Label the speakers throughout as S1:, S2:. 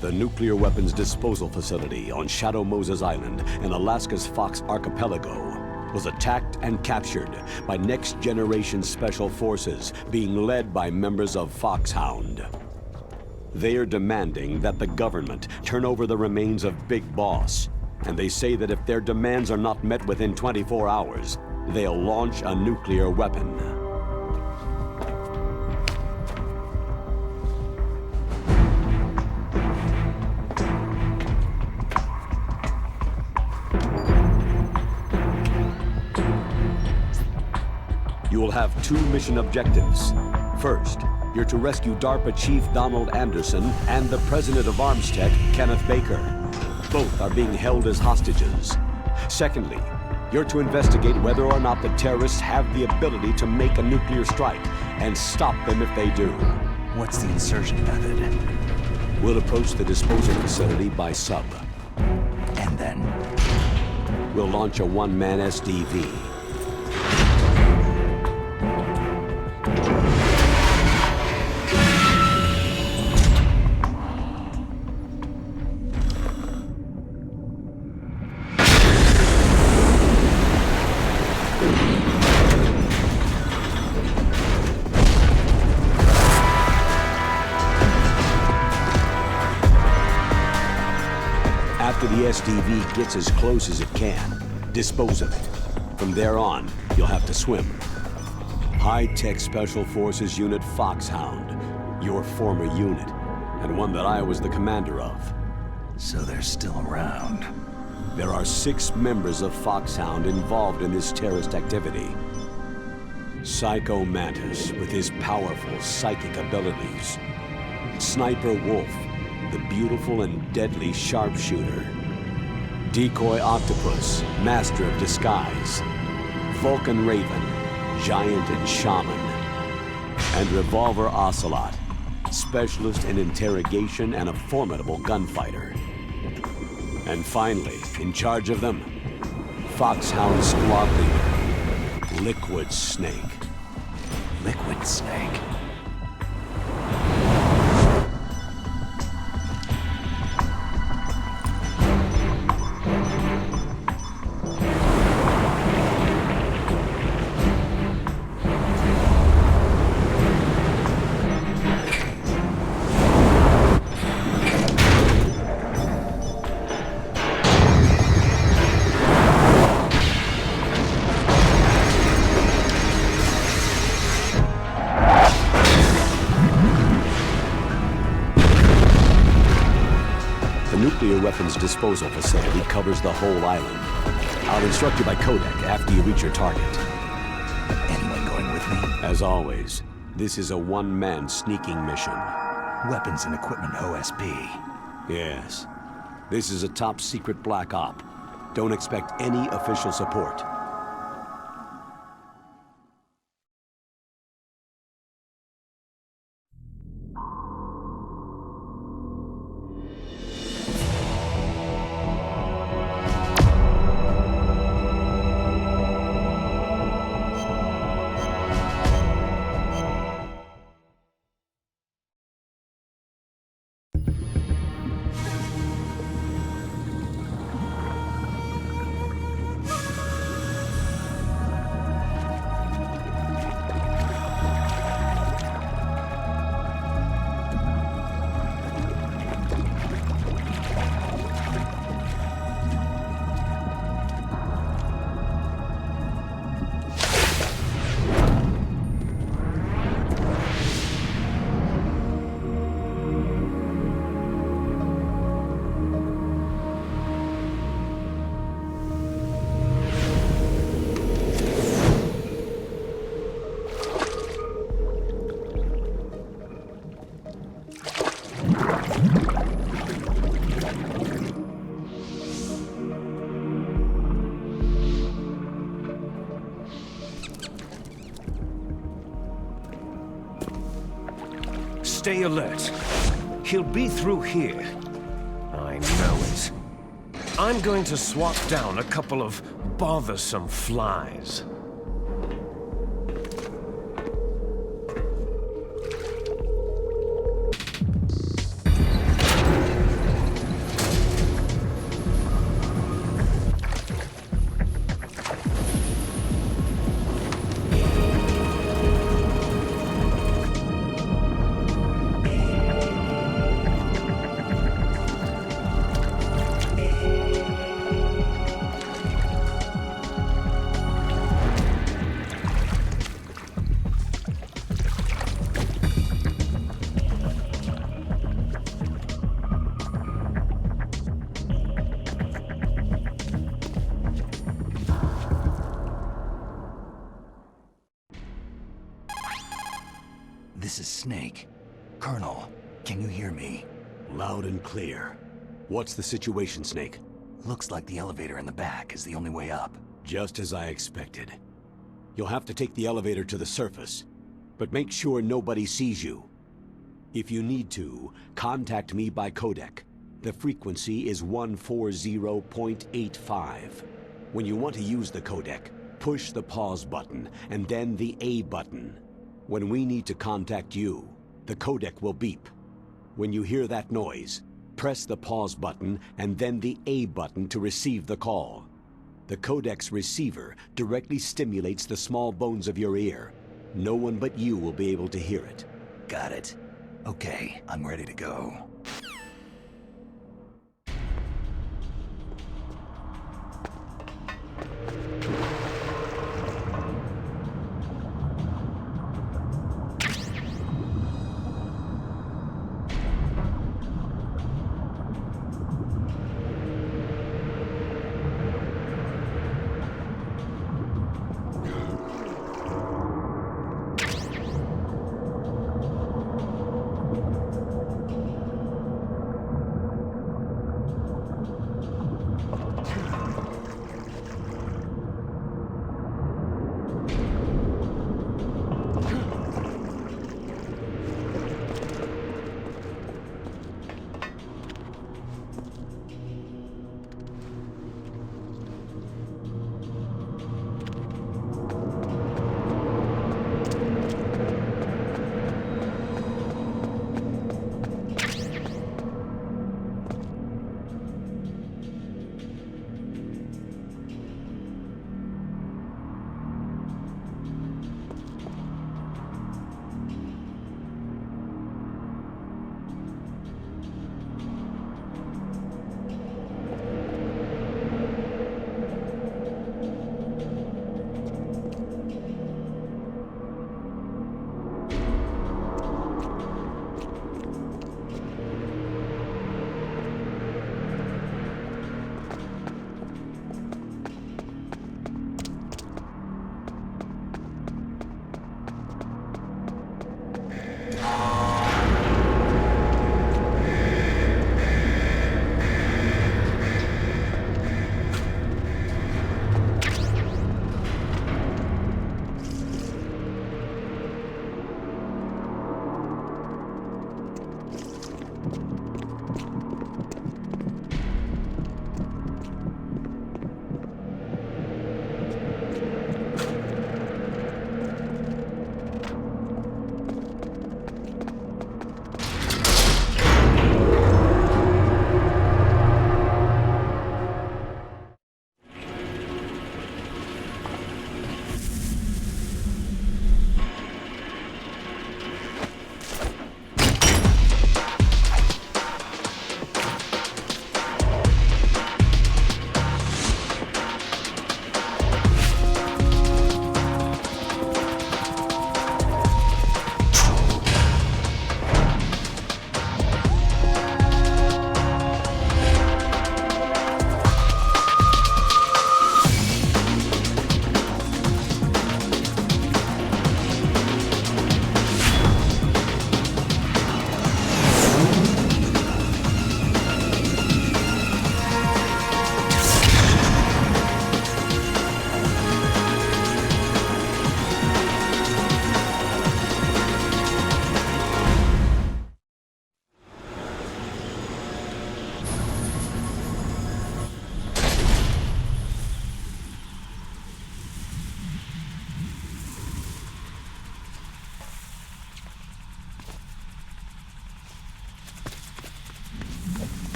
S1: The nuclear weapons disposal facility on Shadow Moses Island in Alaska's Fox Archipelago was attacked and captured by next-generation special forces being led by members of Foxhound. They are demanding that the government turn over the remains of Big Boss, and they say that if their demands are not met within 24 hours, they'll launch a nuclear weapon. You will have two mission objectives. First, you're to rescue DARPA Chief Donald Anderson and the President of Armstech, Kenneth Baker. Both are being held as hostages. Secondly, you're to investigate whether or not the terrorists have the ability to make a nuclear strike and stop them if they do.
S2: What's the insertion method?
S1: We'll approach the disposal facility by sub.
S2: And then?
S1: We'll launch a one-man SDV. After the SDV gets as close as it can, dispose of it. From there on, you'll have to swim. High-tech Special Forces Unit Foxhound, your former unit, and one that I was the commander of.
S2: So they're still around.
S1: There are 6 members of Foxhound involved in this terrorist activity. Psycho Mantis, with his powerful psychic abilities. Sniper Wolf, the beautiful and deadly sharpshooter. Decoy Octopus, master of disguise. Vulcan Raven, giant and shaman. And Revolver Ocelot, specialist in interrogation and a formidable gunfighter. And finally, in charge of them, Foxhound squad leader, Liquid Snake.
S2: Liquid Snake?
S1: Nuclear weapons disposal facility covers the whole island. I'll instruct you by codec after you reach your target.
S2: Anyone going with me?
S1: As always, this is a one-man sneaking mission.
S2: Weapons and equipment OSP.
S1: Yes. This is a top-secret black op. Don't expect any official support.
S3: Stay alert. He'll be through here. I know it. I'm going to swat down a couple of bothersome flies.
S2: Colonel, can you hear me?
S1: Loud and clear. What's the situation, Snake?
S2: Looks like the elevator in the back is the only way up.
S1: Just as I expected. You'll have to take the elevator to the surface, but make sure nobody sees you. If you need to, contact me by codec. The frequency is 140.85. When you want to use the codec, push the pause button and then the A button. When we need to contact you, the codec will beep. When you hear that noise, press the pause button and then the A button to receive the call. The codec's receiver directly stimulates the small bones of your ear. No one but you will be able to hear it.
S2: Got it. Okay, I'm ready to go.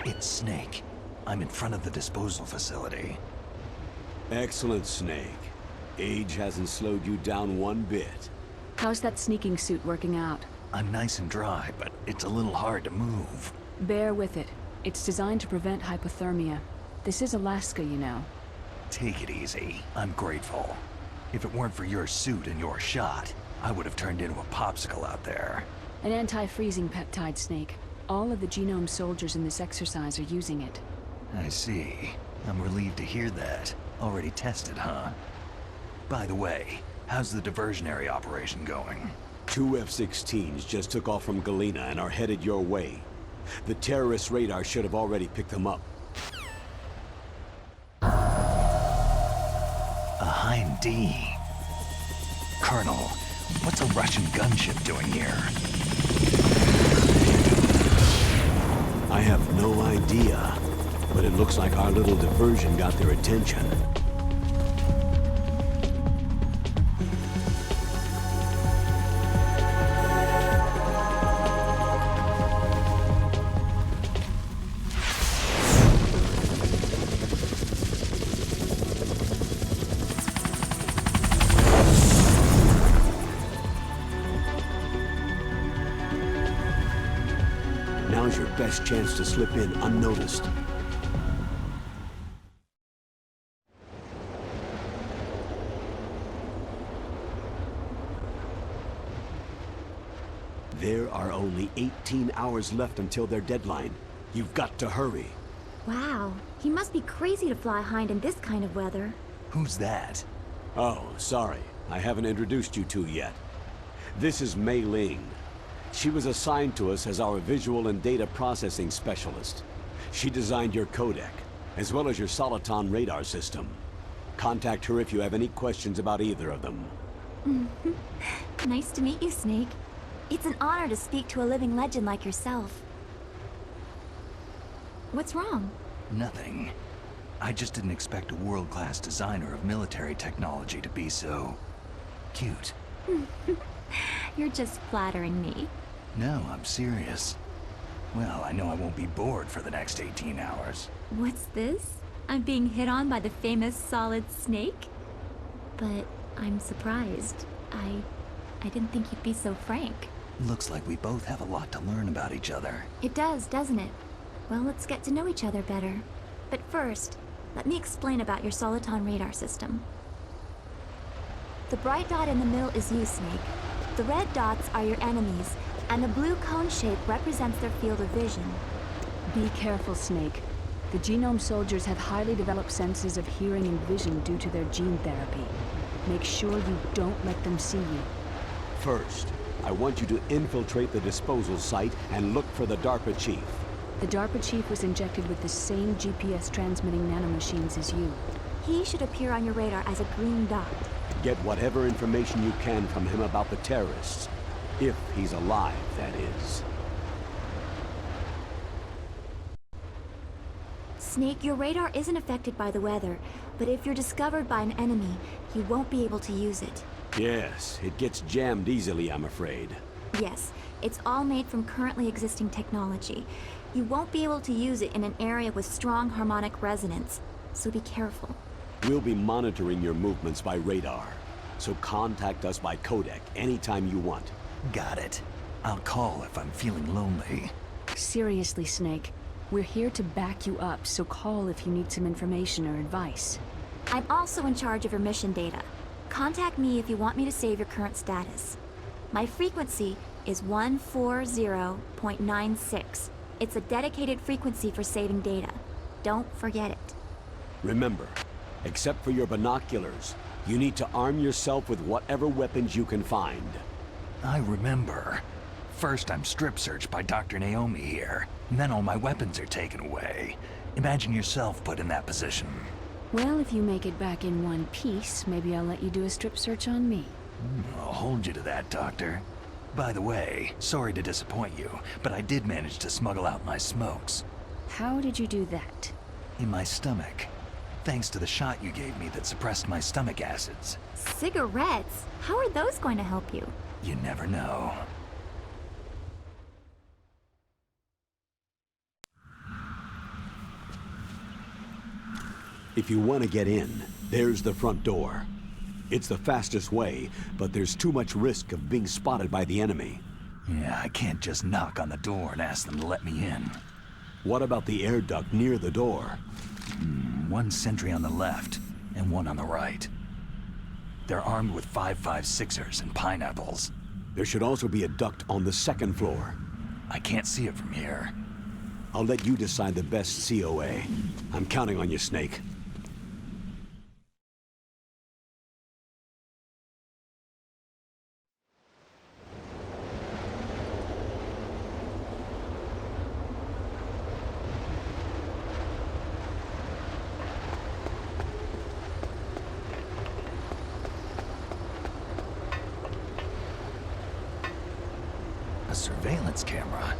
S2: It's Snake. I'm in front of the disposal facility.
S1: Excellent, Snake. Age hasn't slowed you down one bit.
S4: How's that sneaking suit working out?
S2: I'm nice and dry, but it's a little hard to move.
S4: Bear with it. It's designed to prevent hypothermia. This is Alaska, you know.
S2: Take it easy. I'm grateful. If it weren't for your suit and your shot, I would have turned into a popsicle out there.
S4: An anti-freezing peptide, Snake. All of the genome soldiers in this exercise are using it.
S2: I see. I'm relieved to hear that. Already tested, huh? By the way, how's the diversionary operation going?
S1: 2 F-16s just took off from Galena and are headed your way. The terrorist radar should have already picked them up.
S2: A Hind D. Colonel, what's a Russian gunship doing here?
S1: I have no idea, but it looks like our little diversion got their attention. Now's your best chance to slip in unnoticed. There are only 18 hours left until their deadline. You've got to hurry.
S5: Wow, he must be crazy to fly Hind in this kind of weather.
S2: Who's that?
S1: Oh, sorry. I haven't introduced you two yet. This is Mei Ling. She was assigned to us as our visual and data processing specialist. She designed your codec, as well as your Soliton radar system. Contact her if you have any questions about either of them.
S5: Nice to meet you, Snake. It's an honor to speak to a living legend like yourself. What's wrong?
S2: Nothing. I just didn't expect a world-class designer of military technology to be so... cute.
S5: You're just flattering me.
S2: No, I'm serious. Well, I know I won't be bored for the next 18 hours.
S5: What's this? I'm being hit on by the famous Solid Snake? But I'm surprised. I didn't think you'd be so frank.
S2: Looks like we both have a lot to learn about each other.
S5: It does, doesn't it? Well, let's get to know each other better. But first, let me explain about your Soliton radar system. The bright dot in the middle is you, Snake. The red dots are your enemies, and the blue cone shape represents their field of vision.
S4: Be careful, Snake. The genome soldiers have highly developed senses of hearing and vision due to their gene therapy. Make sure you don't let them see you.
S1: First, I want you to infiltrate the disposal site and look for the DARPA chief.
S4: The DARPA chief was injected with the same GPS transmitting nanomachines as you.
S5: He should appear on your radar as a green dot.
S1: Get whatever information you can from him about the terrorists. If he's alive, that is.
S5: Snake, your radar isn't affected by the weather, but if you're discovered by an enemy, you won't be able to use it.
S1: Yes, it gets jammed easily, I'm afraid.
S5: Yes, it's all made from currently existing technology. You won't be able to use it in an area with strong harmonic resonance, so be careful.
S1: We'll be monitoring your movements by radar, so contact us by codec anytime you want.
S2: Got it. I'll call if I'm feeling lonely.
S4: Seriously, Snake. We're here to back you up, so call if you need some information or advice.
S5: I'm also in charge of your mission data. Contact me if you want me to save your current status. My frequency is 140.96. It's a dedicated frequency for saving data. Don't forget it.
S1: Remember, except for your binoculars, you need to arm yourself with whatever weapons you can find.
S2: I remember. First I'm strip searched by Dr. Naomi here, and then all my weapons are taken away. Imagine yourself put in that position.
S4: Well, if you make it back in one piece, maybe I'll let you do a strip search on me.
S2: I'll hold you to that, Doctor. By the way, sorry to disappoint you, but I did manage to smuggle out my smokes.
S4: How did you do that?
S2: In my stomach. Thanks to the shot you gave me that suppressed my stomach acids.
S5: Cigarettes? How are those going to help you?
S2: You never know.
S1: If you want to get in, there's the front door. It's the fastest way, but there's too much risk of being spotted by the enemy.
S2: Yeah, I can't just knock on the door and ask them to let me in.
S1: What about the air duct near the door?
S2: One sentry on the left. and one on the right. They're armed with 5.56ers and pineapples.
S1: There should also be a duct on the second floor.
S2: I can't see it from here.
S1: I'll let you decide the best COA. I'm counting on you, Snake.
S2: A surveillance camera.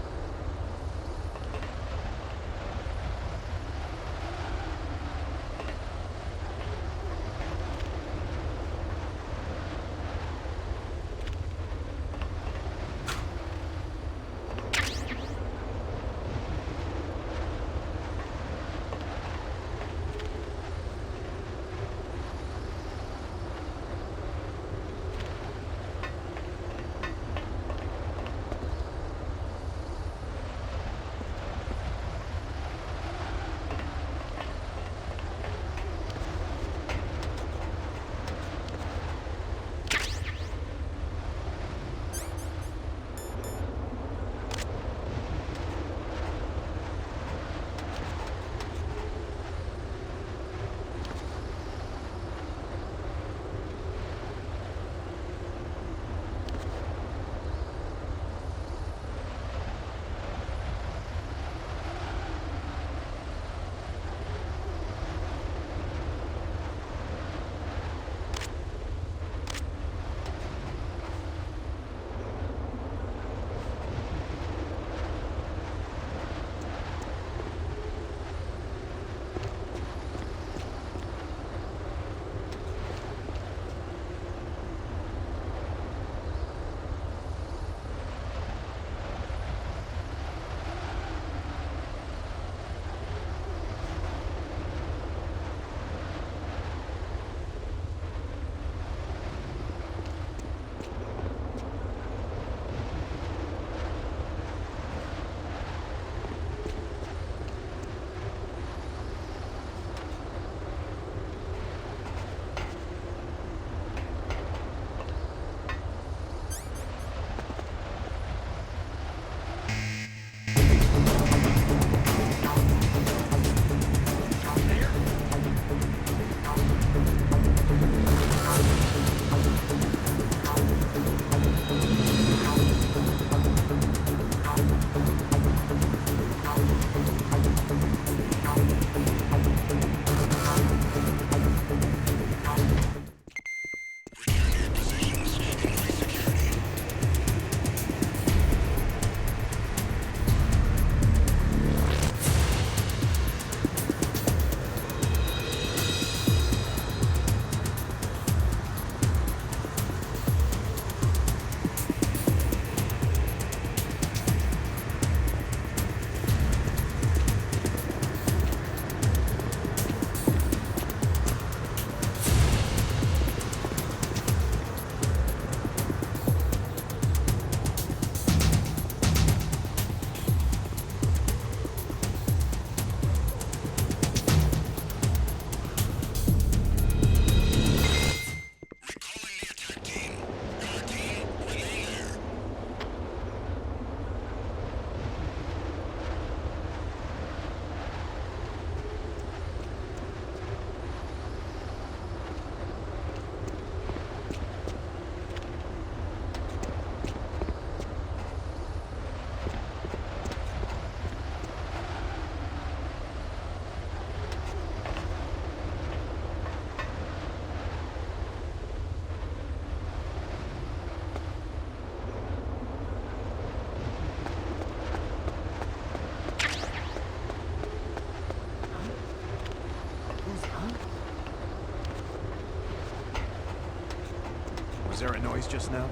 S6: Was there a noise just now?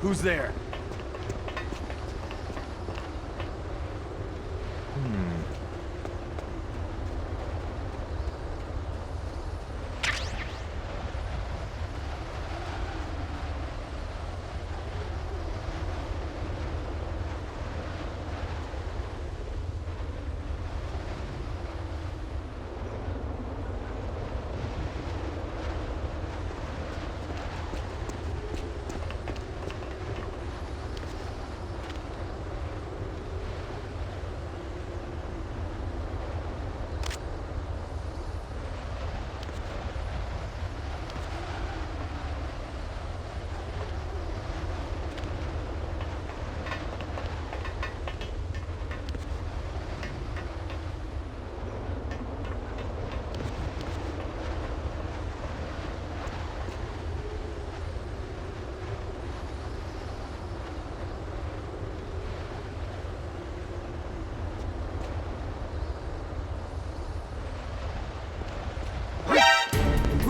S6: Who's there?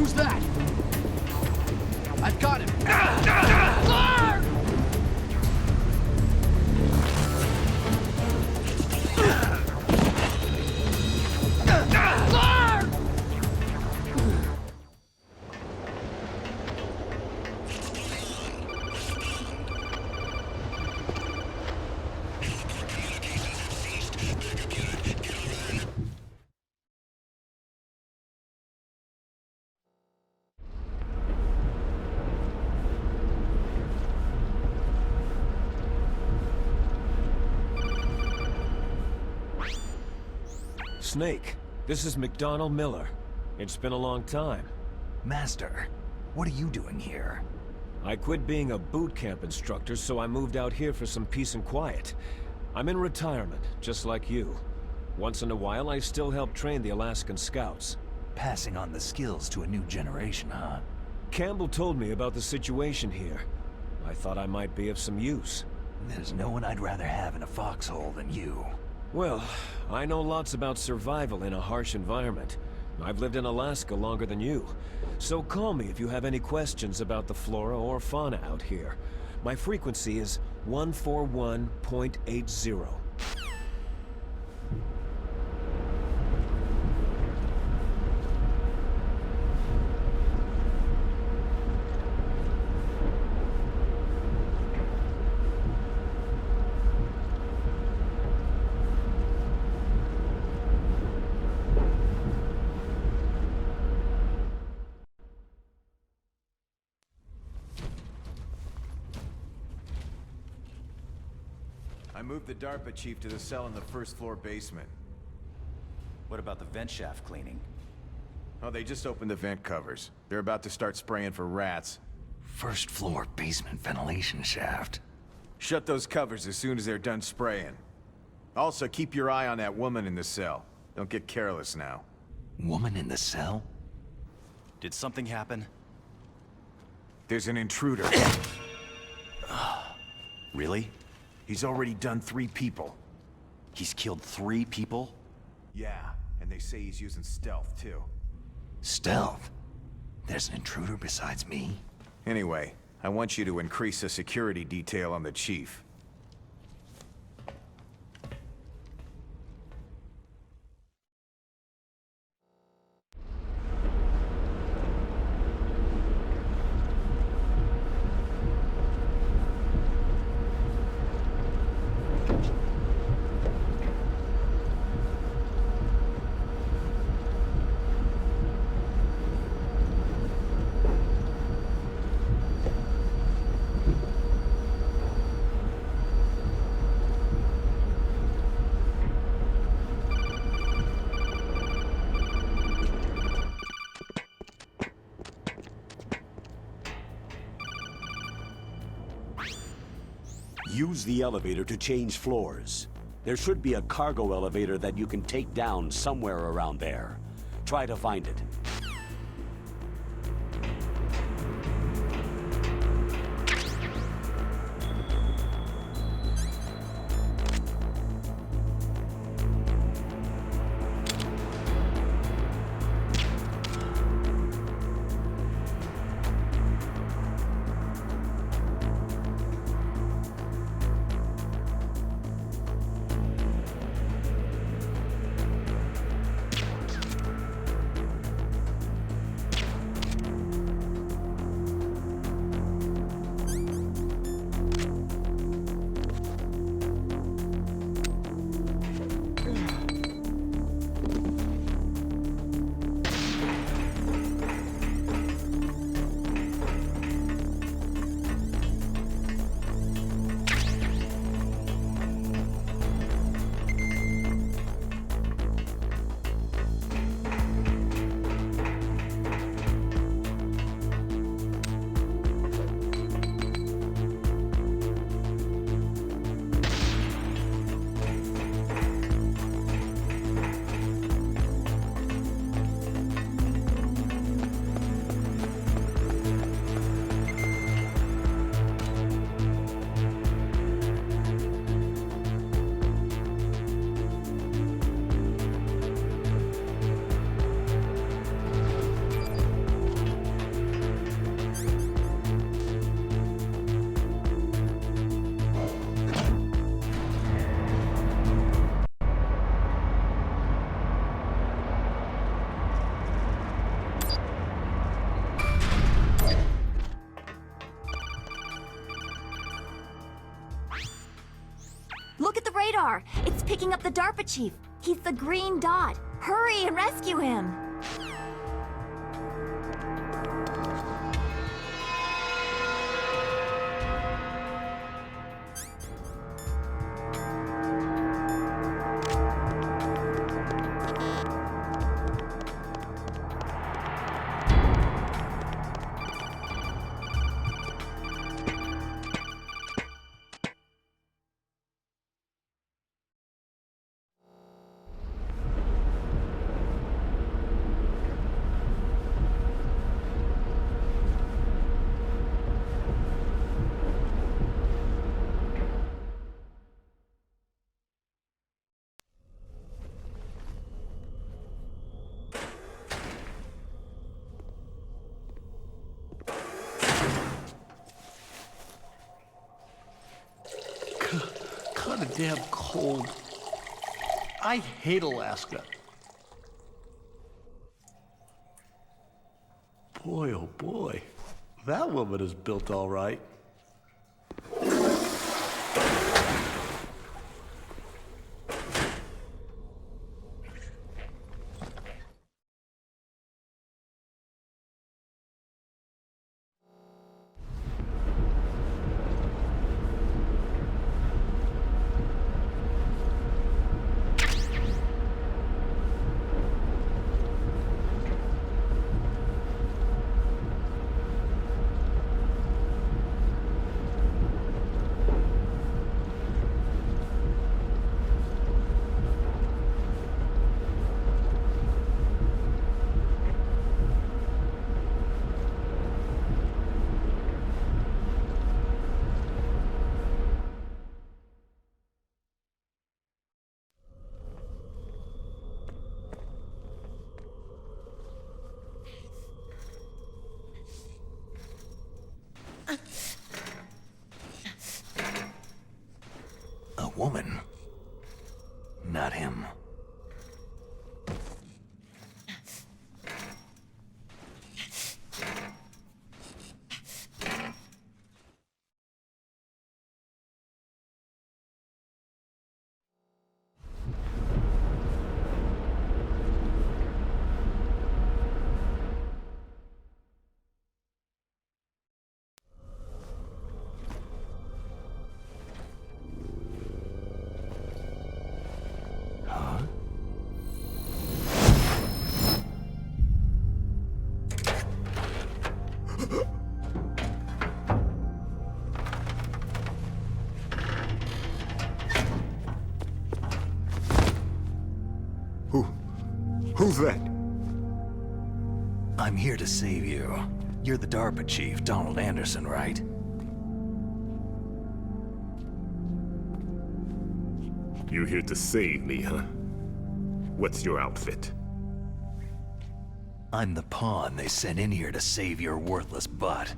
S6: Who's that? I've got him!
S3: Snake, this is McDonald Miller. It's been a long time.
S2: Master, what are you doing here?
S3: I quit being a boot camp instructor, so I moved out here for some peace and quiet. I'm in retirement, just like you. Once in a while, I still help train the Alaskan Scouts.
S2: Passing on the skills to a new generation, huh?
S3: Campbell told me about the situation here. I thought I might be of some use.
S2: There's no one I'd rather have in a foxhole than you.
S3: Well, I know lots about survival in a harsh environment. I've lived in Alaska longer than you. So call me if you have any questions about the flora or fauna out here. My frequency is 141.80.
S6: I moved the DARPA chief to the cell in the first floor basement.
S7: What about the vent shaft cleaning?
S6: Oh, they just opened the vent covers. They're about to start spraying for rats.
S2: First floor basement ventilation shaft.
S6: Shut those covers as soon as they're done spraying. Also, keep your eye on that woman in the cell. Don't get careless now.
S2: Woman in the cell?
S7: Did something happen?
S6: There's an intruder.
S7: Really?
S6: He's already done 3 people.
S7: He's killed 3 people?
S6: Yeah, and they say he's using stealth, too.
S2: Stealth? There's an intruder besides me?
S6: Anyway, I want you to increase the security detail on the chief.
S1: Use the elevator to change floors. There should be a cargo elevator that you can take down somewhere around there. Try to find it.
S5: radar! It's picking up the DARPA chief! He's the green dot! Hurry and rescue him!
S8: Kinda damn cold. I hate Alaska. Boy, oh boy. That woman is built all right.
S2: A woman. Not him.
S6: Who's that?
S2: I'm here to save you. You're the DARPA chief, Donald Anderson, right?
S9: You here to save me, huh? What's your outfit?
S2: I'm the pawn they sent in here to save your worthless butt.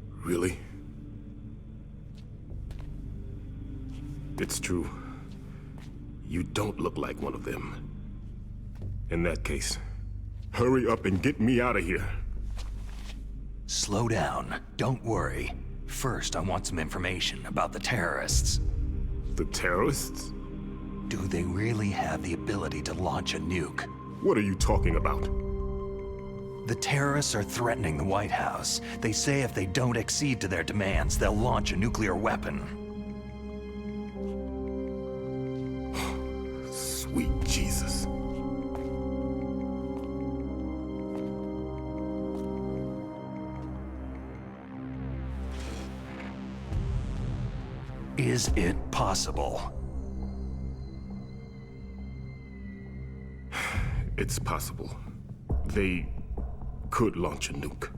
S9: Really? It's true. You don't look like one of them. In that case, hurry up and get me out of here.
S2: Slow down. Don't worry. First, I want some information about the terrorists.
S9: The terrorists?
S2: Do they really have the ability to launch a nuke?
S9: What are you talking about?
S2: The terrorists are threatening the White House. They say if they don't accede to their demands, they'll launch a nuclear weapon.
S9: Sweet Jesus.
S2: Is it possible?
S9: It's possible. They could launch a nuke.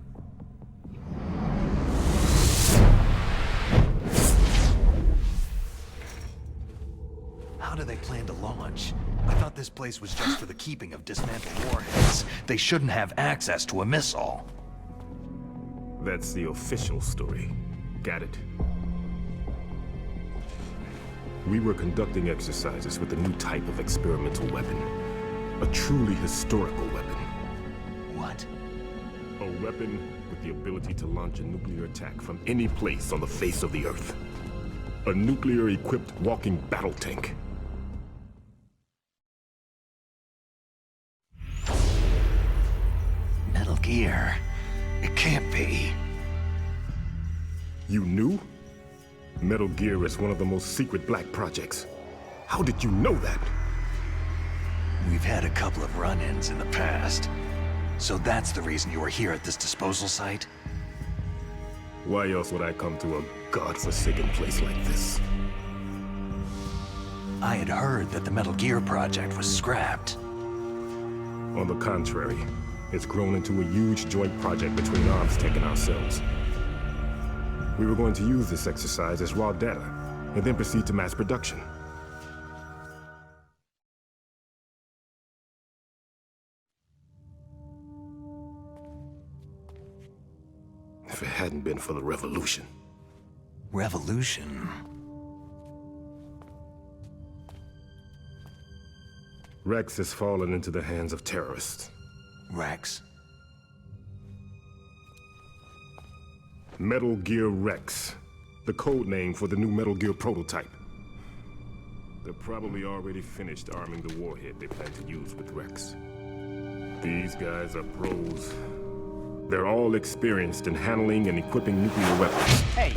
S2: How do they plan to launch? I thought this place was just for the keeping of dismantled warheads. They shouldn't have access to a missile.
S9: That's the official story. Got it? We were conducting exercises with a new type of experimental weapon. A truly historical weapon.
S2: What?
S9: A weapon with the ability to launch a nuclear attack from any place on the face of the Earth. A nuclear-equipped walking battle tank.
S2: Metal Gear. It can't be.
S9: You knew? Metal Gear is one of the most secret black projects. How did you know that?
S2: We've had a couple of run-ins in the past. So that's the reason you were here at this disposal site?
S9: Why else would I come to a godforsaken place like this?
S2: I had heard that the Metal Gear project was scrapped.
S9: On the contrary, it's grown into a huge joint project between ArmsTech and ourselves. We were going to use this exercise as raw data, and then proceed to mass production. If it hadn't been for the revolution.
S2: Revolution?
S9: Rex has fallen into the hands of terrorists.
S2: Rex?
S9: Metal Gear Rex, the code name for the new Metal Gear prototype. They're probably already finished arming the warhead they plan to use with Rex. These guys are pros. They're all experienced in handling and equipping nuclear weapons.
S7: Hey!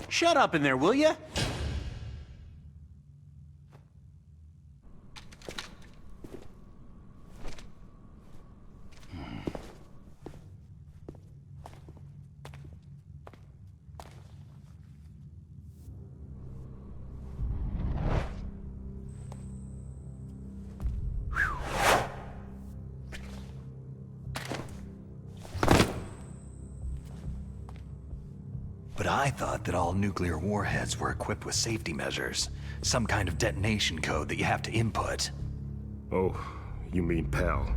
S7: Shut up in there, will ya?
S2: But I thought that all nuclear warheads were equipped with safety measures. Some kind of detonation code that you have to input.
S9: Oh, you mean PAL.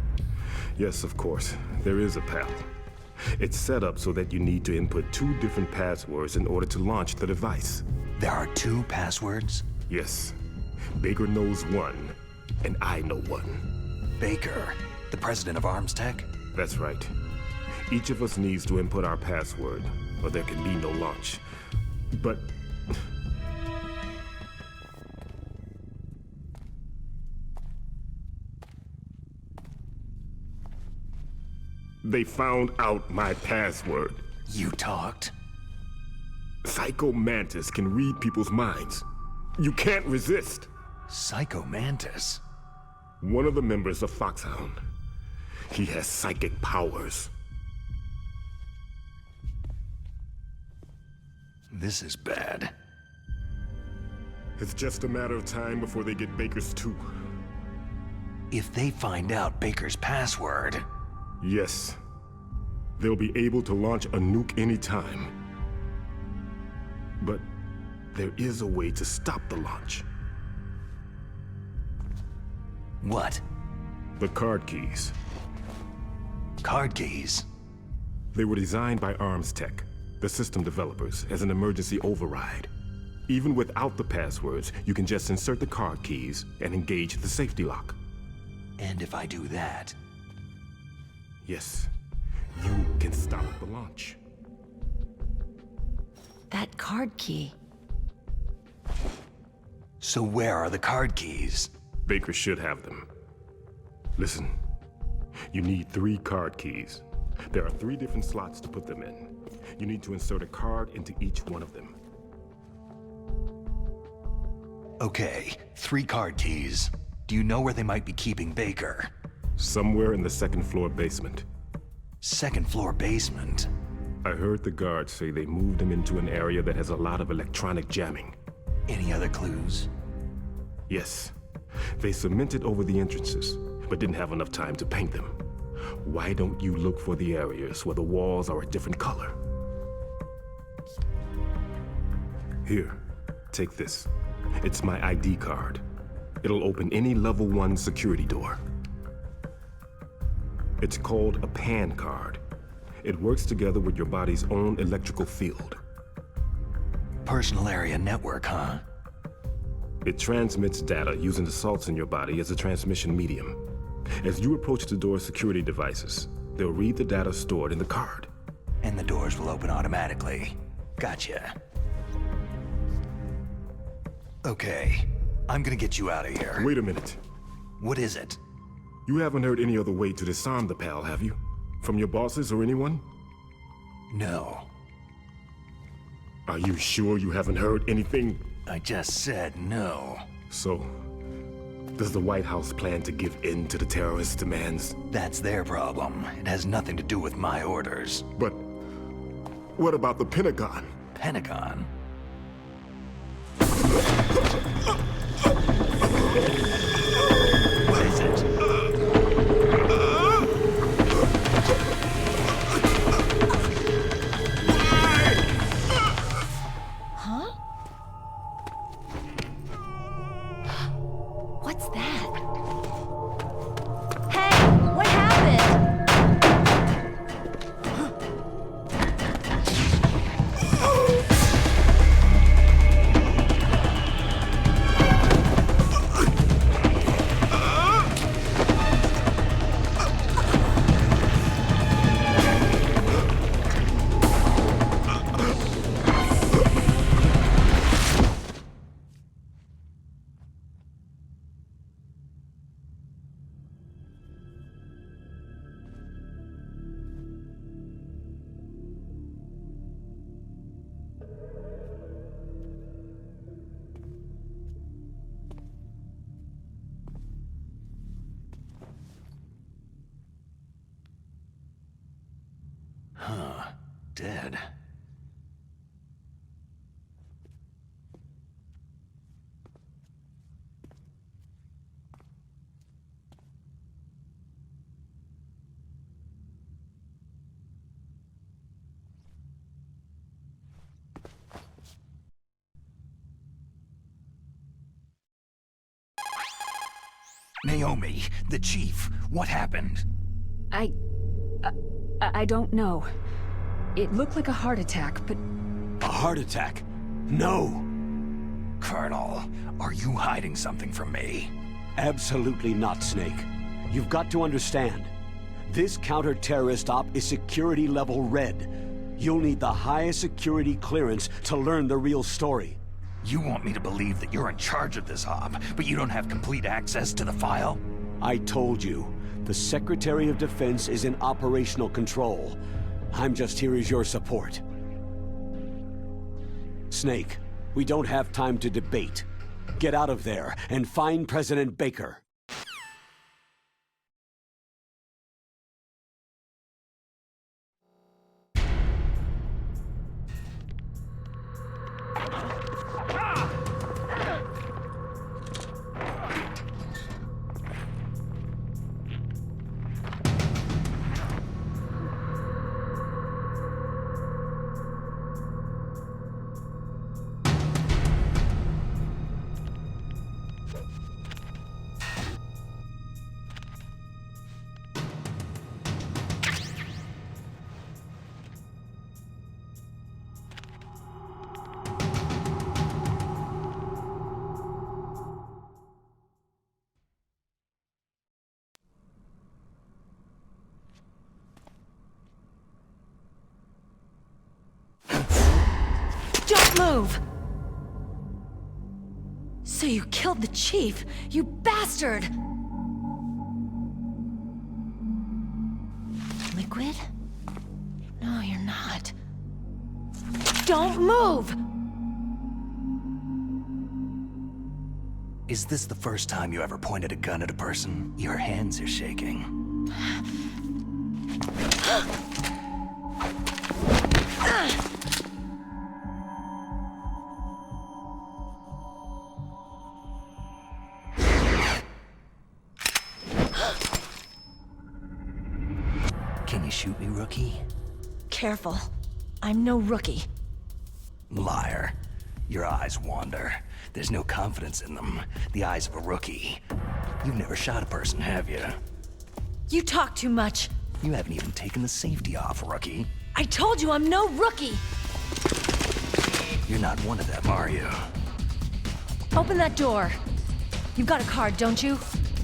S9: Yes, of course. There is a PAL. It's set up so that you need to input 2 different passwords in order to launch the device.
S2: There are 2 passwords?
S9: Yes. Baker knows one, and I know one.
S2: Baker, the president of ArmsTech?
S9: That's right. Each of us needs to input our password, or there can be no launch. But... they found out my password.
S2: You talked?
S9: Psycho Mantis can read people's minds. You can't resist.
S2: Psycho Mantis?
S9: One of the members of Foxhound. He has psychic powers.
S2: This is bad.
S9: It's just a matter of time before they get Baker's too.
S2: If they find out Baker's password...
S9: Yes. They'll be able to launch a nuke anytime. But there is a way to stop the launch.
S2: What?
S9: The card keys.
S2: Card keys?
S9: They were designed by ArmsTech, the system developers, as an emergency override. Even without the passwords, you can just insert the card keys and engage the safety lock.
S2: And if I do that...
S9: Yes, you can stop the launch.
S5: That card key.
S2: So where are the card keys?
S9: Baker should have them. Listen, you need 3 card keys. There are 3 different slots to put them in. You need to insert a card into each one of them.
S2: Okay, 3 card keys. Do you know where they might be keeping Baker?
S9: Somewhere in the 2nd floor basement.
S2: 2nd floor basement?
S9: I heard the guards say they moved him into an area that has a lot of electronic jamming.
S2: Any other clues?
S9: Yes. They cemented over the entrances, but didn't have enough time to paint them. Why don't you look for the areas where the walls are a different color? Here, take this. It's my ID card. It'll open any level 1 security door. It's called a PAN card. It works together with your body's own electrical field.
S2: Personal area network, huh?
S9: It transmits data using the salts in your body as a transmission medium. As you approach the door's security devices, they'll read the data stored in the card.
S2: And the doors will open automatically. Gotcha. Okay, I'm gonna get you out of here.
S9: Wait a minute.
S2: What is it?
S9: You haven't heard any other way to disarm the PAL, have you? From your bosses or anyone?
S2: No.
S9: Are you sure you haven't heard anything?
S2: I just said no.
S9: So, does the White House plan to give in to the terrorists' demands?
S2: That's their problem. It has nothing to do with my orders.
S9: But what about the Pentagon?
S2: Pentagon? What is it?
S5: Huh? What's that? Hey, what happened?
S2: Dead. Naomi, the chief, what happened?
S4: I don't know. It looked like a heart attack, but...
S1: A heart attack? No!
S2: Colonel, are you hiding something from me?
S1: Absolutely not, Snake. You've got to understand. This counter-terrorist op is security level red. You'll need the highest security clearance to learn the real story.
S2: You want me to believe that you're in charge of this op, but you don't have complete access to the file?
S1: I told you. The Secretary of Defense is in operational control. I'm just here as your support. Snake, we don't have time to debate. Get out of there and find President Baker.
S10: Move! So you killed the chief, you bastard! Liquid? No, you're not. Don't move!
S2: Is this the first time you ever pointed a gun at a person? Your hands are shaking. Can you shoot me, rookie?
S10: Careful. I'm no rookie.
S2: Liar. Your eyes wander. There's no confidence in them. The eyes of a rookie. You've never shot a person, have you?
S10: You talk too much.
S2: You haven't even taken the safety off, rookie.
S10: I told you I'm no rookie!
S2: You're not one of them, are you?
S10: Open that door. You've got a card, don't you?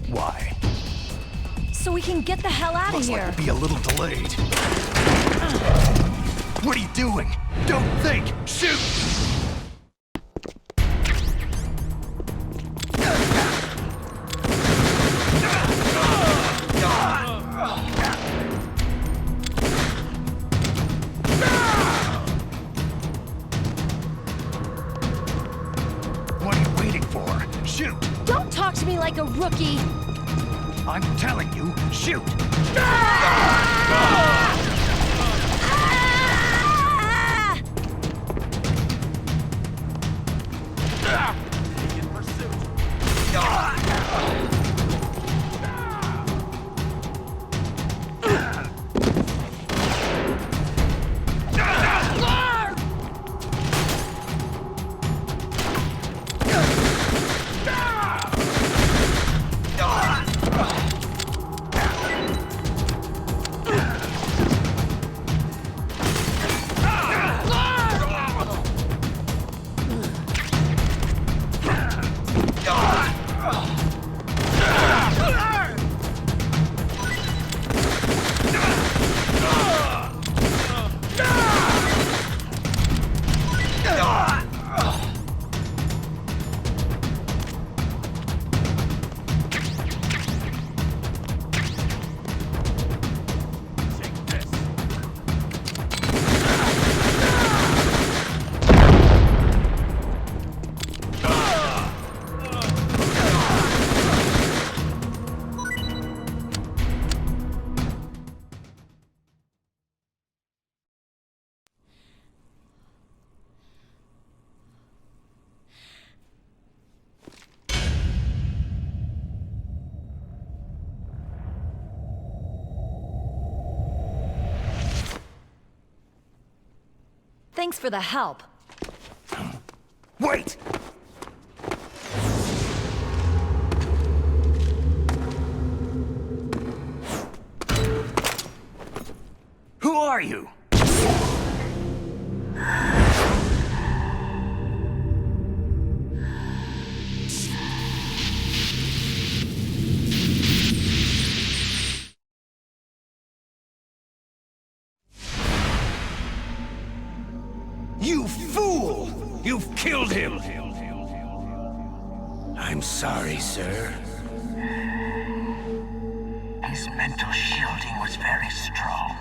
S2: Why?
S10: So we can get the hell out of
S2: Looks
S10: here.
S2: like we'll be a little delayed. What are you doing? Don't think! Shoot!
S10: like a rookie!
S2: I'm telling you, shoot!
S10: Thanks for the help.
S2: Wait! Who are you? You fool! You've killed him!
S7: I'm sorry, sir. His mental shielding was very strong.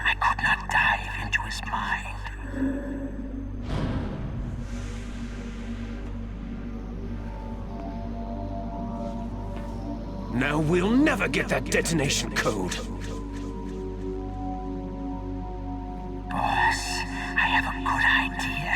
S7: I could not dive into his mind.
S3: Now we'll never get that detonation code.
S7: Boss, I have a good idea.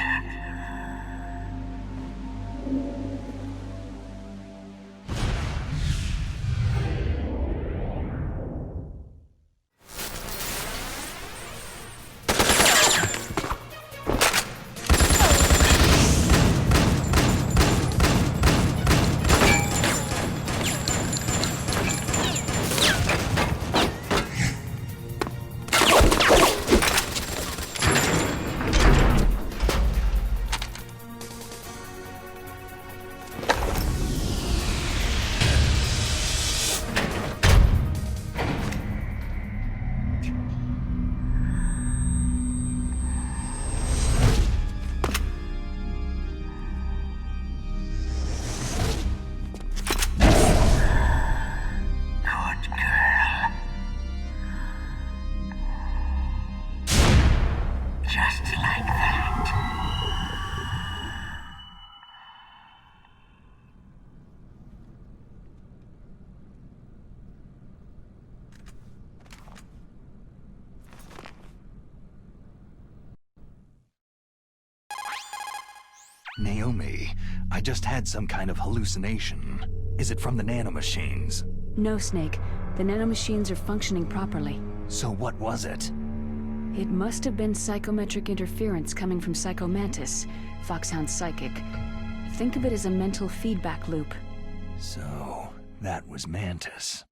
S2: Naomi, I just had some kind of hallucination. Is it from the nanomachines?
S4: No, Snake. The nanomachines are functioning properly.
S2: So what was it?
S4: It must have been psychometric interference coming from Psycho Mantis, Foxhound's psychic. Think of it as a mental feedback loop.
S2: So, that was Mantis.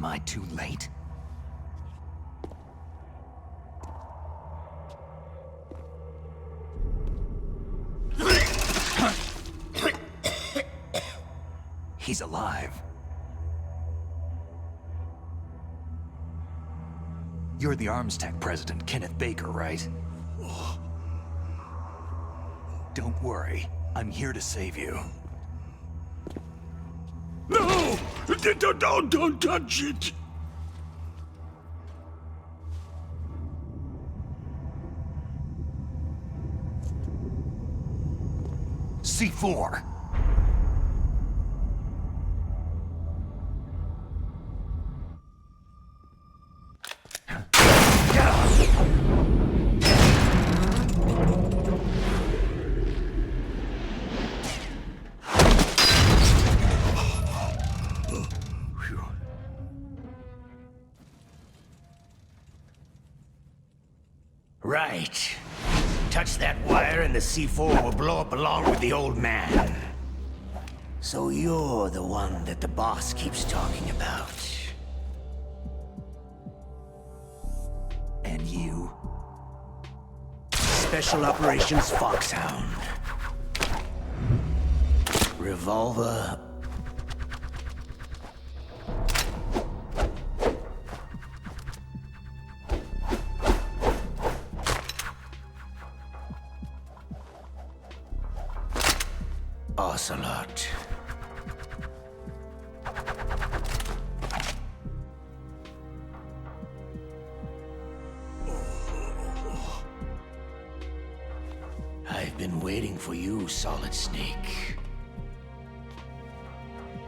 S2: Am I too late? He's alive. You're the Arms Tech president, Kenneth Baker, right? Don't worry. I'm here to save you.
S8: No! Don't touch it!
S2: C4.
S7: Right. Touch that wire and the C4 will blow up along with the old man. So you're the one that the boss keeps talking about.
S2: And you?
S7: Special Operations Foxhound. Revolver. Ocelot. I've been waiting for you, Solid Snake.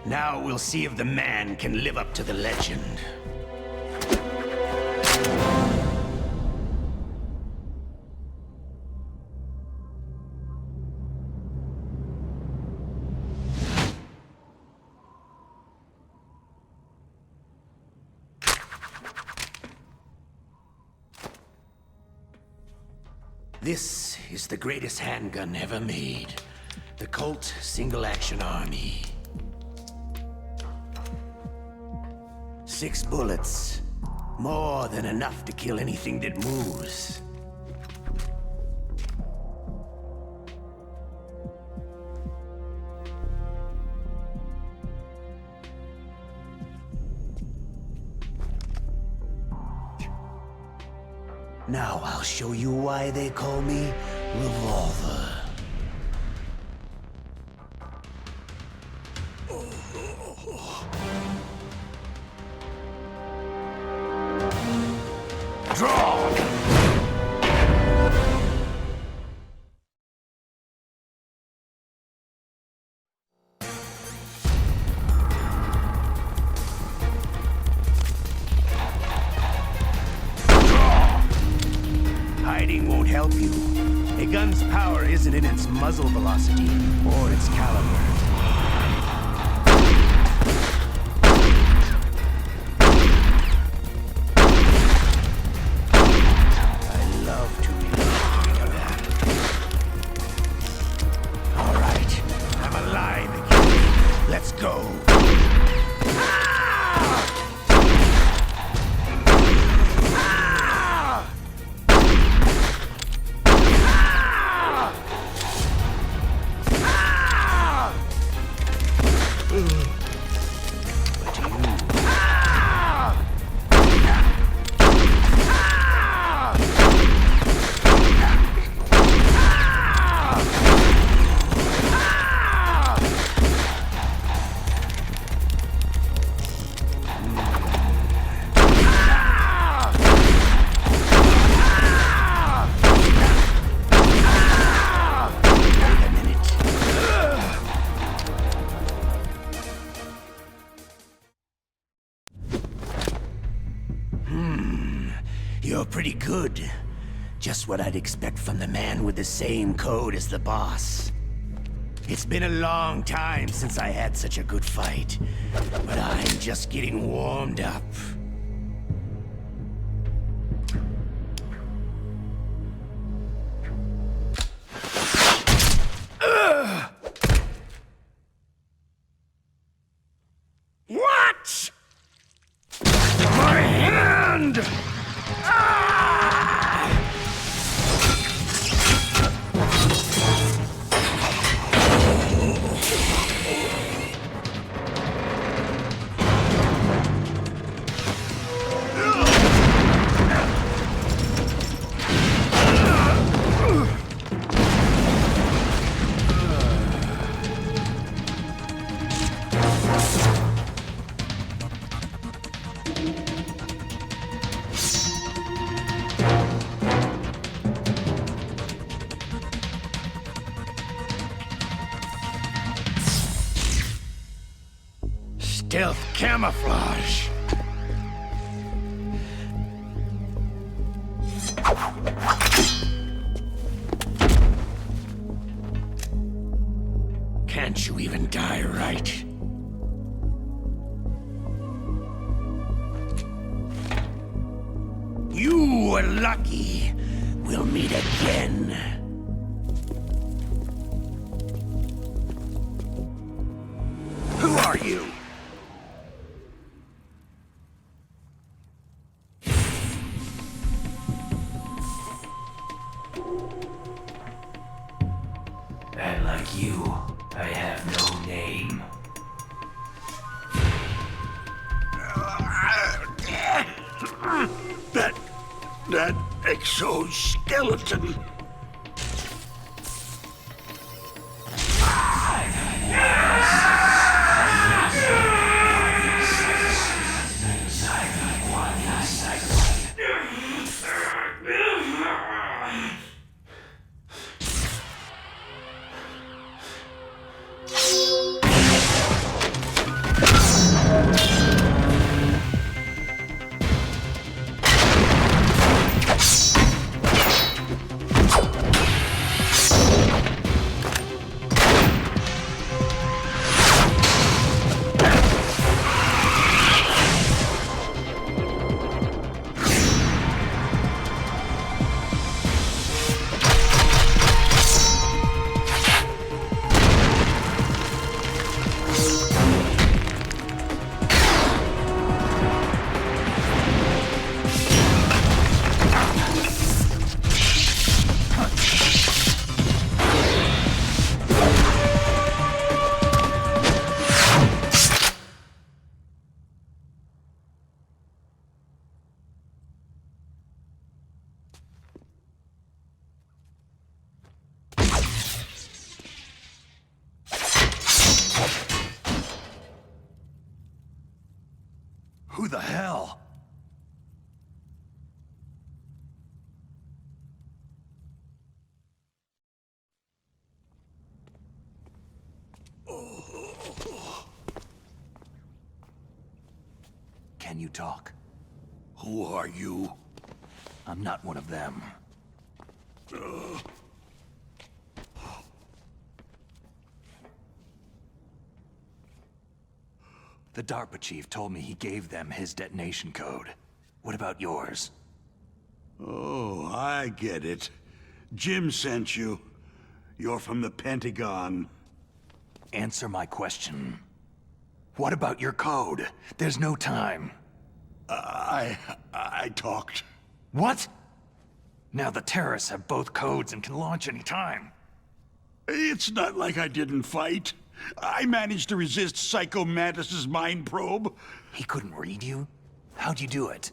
S7: Now we'll see if the man can live up to the legend. This is the greatest handgun ever made. The Colt Single Action Army. 6 bullets. More than enough to kill anything that moves. Now I'll show you why they call me Revolver. Draw! Hiding won't help you. A gun's power isn't in its muzzle velocity or its caliber. I love to reload that. All right, I'm alive again. Let's go. You're pretty good. Just what I'd expect from the man with the same code as the boss. It's been a long time since I had such a good fight, but I'm just getting warmed up. What? stealth camouflage. Can't you even die right? You were lucky. We'll meet again. Who are you? And like you, I have no name. That exoskeleton.
S2: Who the hell? Can you talk?
S7: Who are you?
S2: I'm not one of them. The DARPA chief told me he gave them his detonation code. What about yours?
S11: Oh, I get it. Jim sent you. You're from the Pentagon.
S2: Answer my question. What about your code? There's no time.
S11: I talked.
S2: What? Now the terrorists have both codes and can launch any time.
S11: It's not like I didn't fight. I managed to resist Psycho Mantis's mind probe.
S2: He couldn't read you? How'd you do it?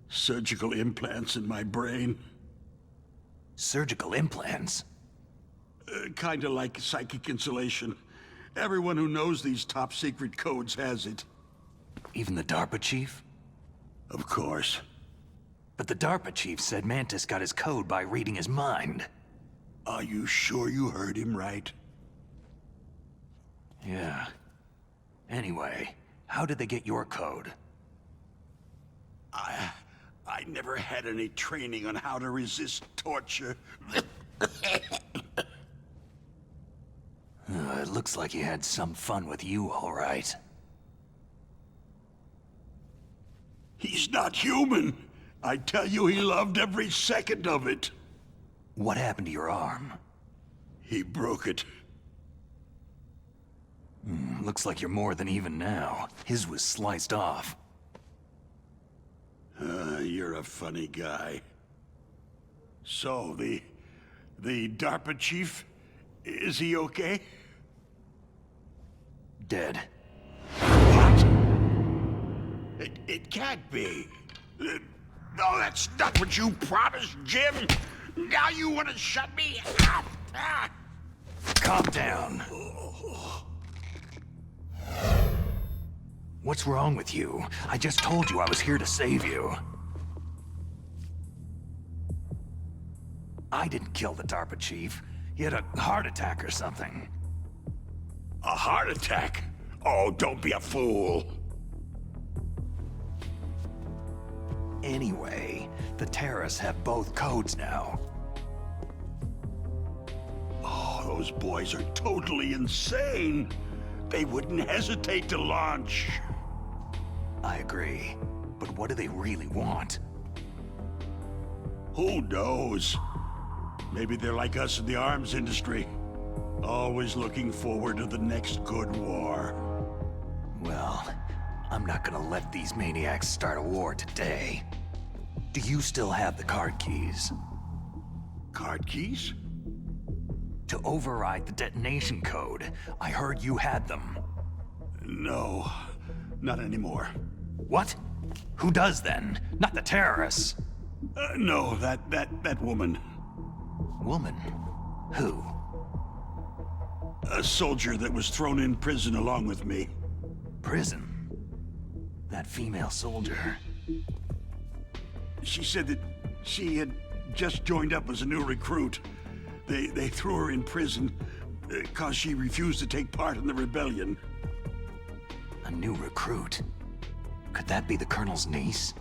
S11: Surgical implants in my brain.
S2: Surgical implants?
S11: Kinda like psychic insulation. Everyone who knows these top-secret codes has it.
S2: Even the DARPA chief?
S11: Of course.
S2: But the DARPA chief said Mantis got his code by reading his mind.
S11: Are you sure you heard him right?
S2: Yeah. Anyway, how did they get your code?
S11: I never had any training on how to resist torture.
S2: It looks like he had some fun with you, all right.
S11: He's not human. I tell you, he loved every second of it.
S2: What happened to your arm?
S11: He broke it.
S2: Looks like you're more than even now. His was sliced off.
S11: You're a funny guy. So, the DARPA chief, is he okay?
S2: Dead.
S11: What? It can't be. No, that's not what you promised, Jim. Now you want to shut me up?
S2: Calm down. What's wrong with you? I just told you I was here to save you. I didn't kill the DARPA chief. He had a heart attack or something.
S11: A heart attack? Oh, don't be a fool.
S2: Anyway, the terrorists have both codes now.
S11: Oh, those boys are totally insane. They wouldn't hesitate to launch.
S2: I agree. But what do they really want?
S11: Who knows? Maybe they're like us in the arms industry. Always looking forward to the next good war.
S2: Well, I'm not gonna let these maniacs start a war today. Do you still have the card keys?
S11: Card keys?
S2: To override the detonation code. I heard you had them.
S11: No, not anymore.
S2: What? Who does then? Not the terrorists.
S11: No, that woman.
S2: Woman? Who?
S11: A soldier that was thrown in prison along with me.
S2: Prison? That female soldier.
S11: She said that she had just joined up as a new recruit. They threw her in prison because she refused to take part in the rebellion.
S2: A new recruit? Could that be the Colonel's niece?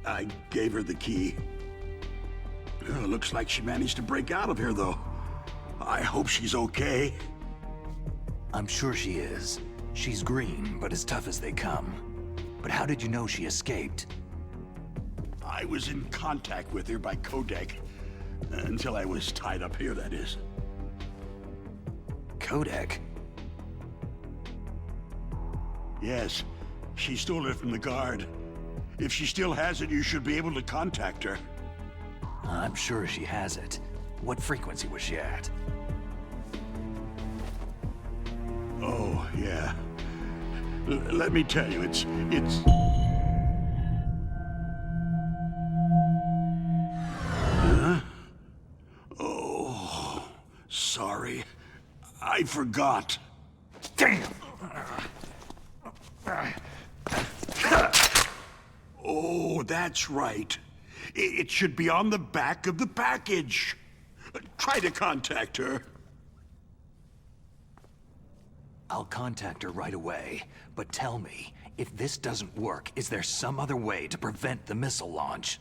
S11: I gave her the key. Looks like she managed to break out of here, though. I hope she's okay.
S2: I'm sure she is. She's green, but as tough as they come. But how did you know she escaped?
S11: I was in contact with her by codec. Until I was tied up here, that is.
S2: Codec?
S11: Yes. She stole it from the guard. If she still has it, you should be able to contact her.
S2: I'm sure she has it. What frequency was she at?
S11: Oh, yeah. Let me tell you, it's... Huh? Oh, sorry. I forgot.
S2: Damn!
S11: Oh, that's right. It should be on the back of the package. Try to contact her.
S2: I'll contact her right away, but tell me, if this doesn't work, is there some other way to prevent the missile launch?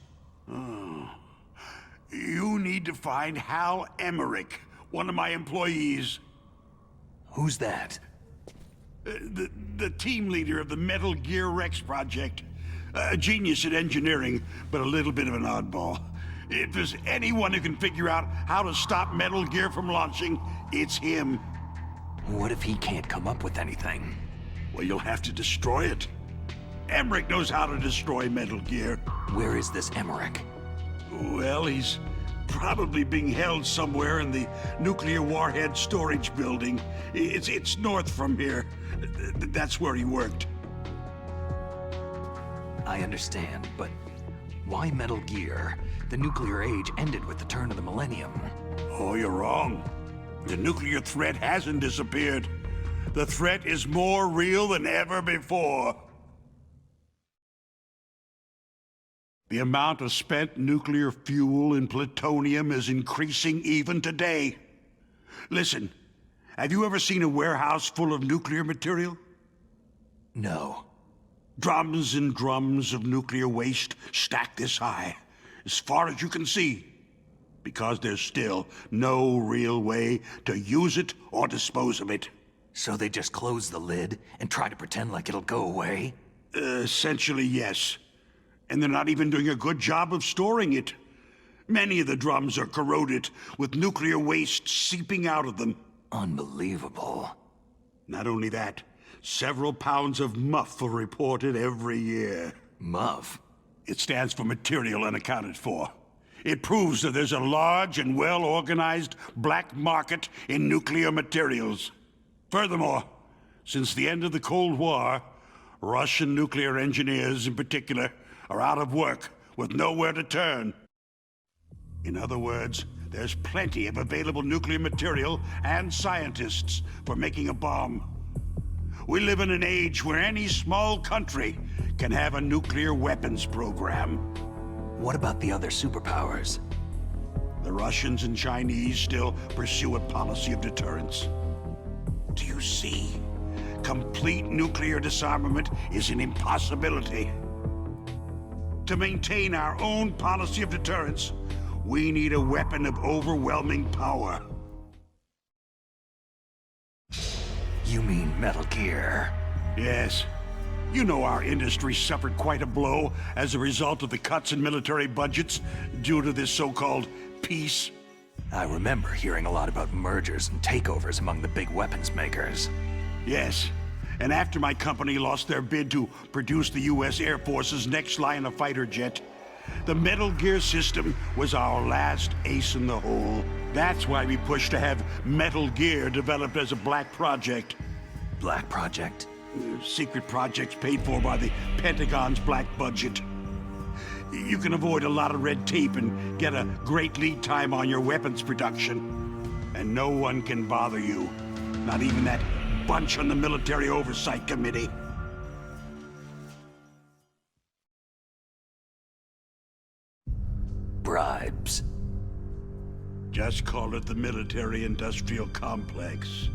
S11: You need to find Hal Emmerich, one of my employees.
S2: Who's that?
S11: The team leader of the Metal Gear Rex project. A genius at engineering, but a little bit of an oddball. If there's anyone who can figure out how to stop Metal Gear from launching, it's him.
S2: What if he can't come up with anything?
S11: Well, you'll have to destroy it. Emmerich knows how to destroy Metal Gear.
S2: Where is this Emmerich?
S11: Well, he's probably being held somewhere in the nuclear warhead storage building. It's north from here. That's where he worked.
S2: I understand, but why Metal Gear? The nuclear age ended with the turn of the millennium.
S11: Oh, you're wrong. The nuclear threat hasn't disappeared. The threat is more real than ever before. The amount of spent nuclear fuel and plutonium is increasing even today. Listen, have you ever seen a warehouse full of nuclear material?
S2: No.
S11: Drums and drums of nuclear waste stacked this high, as far as you can see, because there's still no real way to use it or dispose of it.
S2: So they just close the lid and try to pretend like it'll go away?
S11: Essentially, yes. And they're not even doing a good job of storing it. Many of the drums are corroded, with nuclear waste seeping out of them.
S2: Unbelievable.
S11: Not only that, several pounds of MUF are reported every year.
S2: MUF?
S11: It stands for material unaccounted for. It proves that there's a large and well-organized black market in nuclear materials. Furthermore, since the end of the Cold War, Russian nuclear engineers in particular are out of work with nowhere to turn. In other words, there's plenty of available nuclear material and scientists for making a bomb. We live in an age where any small country can have a nuclear weapons program.
S2: What about the other superpowers?
S11: The Russians and Chinese still pursue a policy of deterrence. Do you see? Complete nuclear disarmament is an impossibility. To maintain our own policy of deterrence, we need a weapon of overwhelming power.
S2: You mean Metal Gear?
S11: Yes. You know our industry suffered quite a blow as a result of the cuts in military budgets due to this so-called peace.
S2: I remember hearing a lot about mergers and takeovers among the big weapons makers.
S11: Yes. And after my company lost their bid to produce the U.S. Air Force's next line of fighter jet, the Metal Gear system was our last ace in the hole. That's why we pushed to have Metal Gear developed as a black project.
S2: Black project?
S11: Secret projects paid for by the Pentagon's black budget. You can avoid a lot of red tape and get a great lead time on your weapons production. And no one can bother you. Not even that bunch on the Military Oversight Committee.
S2: Bribes.
S11: Just call it the military-industrial complex.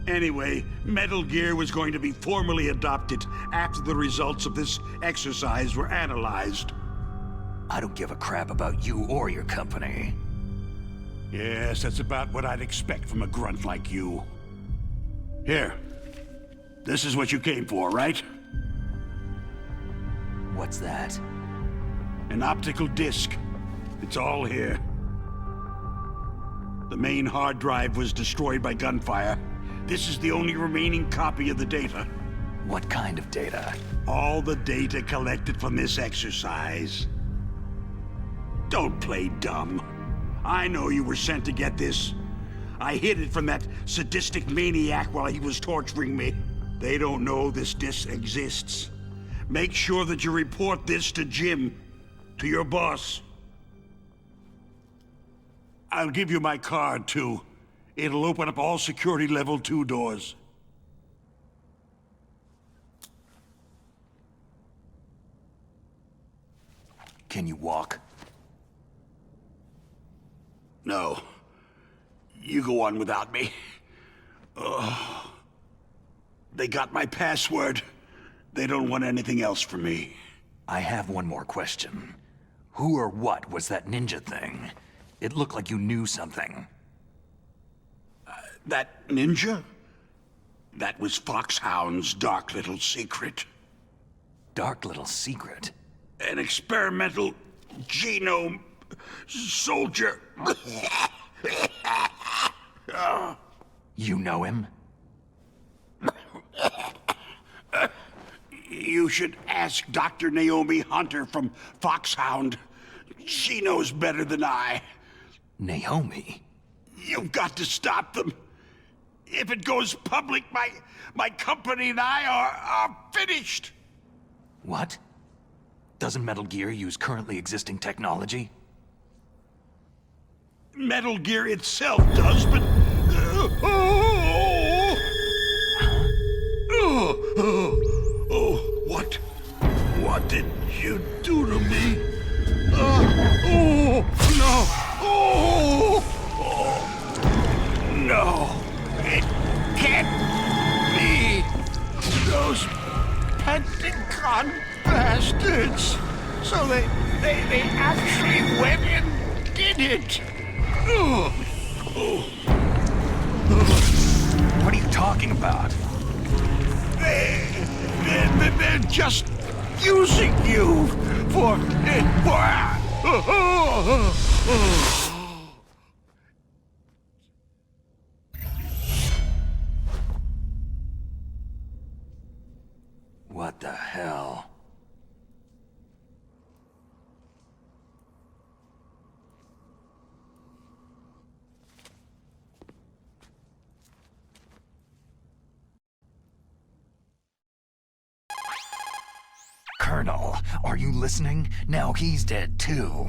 S11: Anyway, Metal Gear was going to be formally adopted after the results of this exercise were analyzed.
S2: I don't give a crap about you or your company.
S11: Yes, that's about what I'd expect from a grunt like you. Here. This is what you came for, right?
S2: What's that?
S11: An optical disc. It's all here. The main hard drive was destroyed by gunfire. This is the only remaining copy of the data.
S2: What kind of data?
S11: All the data collected from this exercise. Don't play dumb. I know you were sent to get this. I hid it from that sadistic maniac while he was torturing me. They don't know this disc exists. Make sure that you report this to Jim, to your boss. I'll give you my card, too. It'll open up all security level 2 doors.
S2: Can you walk?
S11: No. You go on without me. They got my password. They don't want anything else from me.
S2: I have one more question. Who or what was that ninja thing? It looked like you knew something.
S11: That ninja? That was Foxhound's dark little secret.
S2: Dark little secret?
S11: An experimental genome soldier.
S2: You know him?
S11: You should ask Dr. Naomi Hunter from Foxhound. She knows better than I.
S2: Naomi?
S11: You've got to stop them. If it goes public, my company and I are finished.
S2: What? Doesn't Metal Gear use currently existing technology?
S11: Metal Gear itself does, but... What did you do to me? No! It can't be! Those Pentagon bastards! So they actually went and did it!
S2: What are you talking about?
S11: They're just using you for...
S2: What the hell? Colonel, are you listening? Now he's dead too.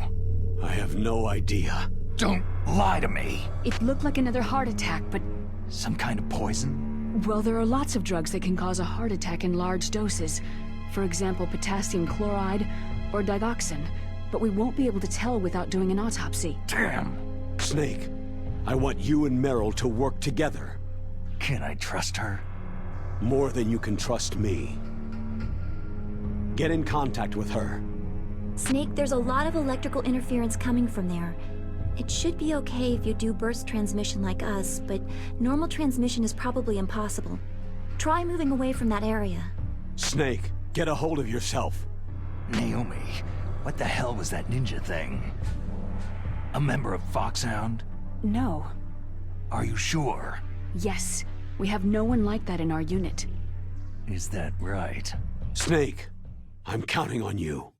S1: I have no idea.
S2: Don't lie to me.
S4: It looked like another heart attack, but...
S2: Some kind of poison?
S4: Well, there are lots of drugs that can cause a heart attack in large doses. For example, potassium chloride or digoxin. But we won't be able to tell without doing an autopsy.
S2: Damn.
S1: Snake, I want you and Meryl to work together.
S2: Can I trust her?
S1: More than you can trust me. Get in contact with her.
S5: Snake, there's a lot of electrical interference coming from there. It should be okay if you do burst transmission like us, but normal transmission is probably impossible. Try moving away from that area.
S1: Snake, get a hold of yourself.
S2: Naomi, what the hell was that ninja thing? A member of Foxhound?
S4: No.
S2: Are you sure?
S4: Yes. We have no one like that in our unit.
S2: Is that right?
S1: Snake, I'm counting on you.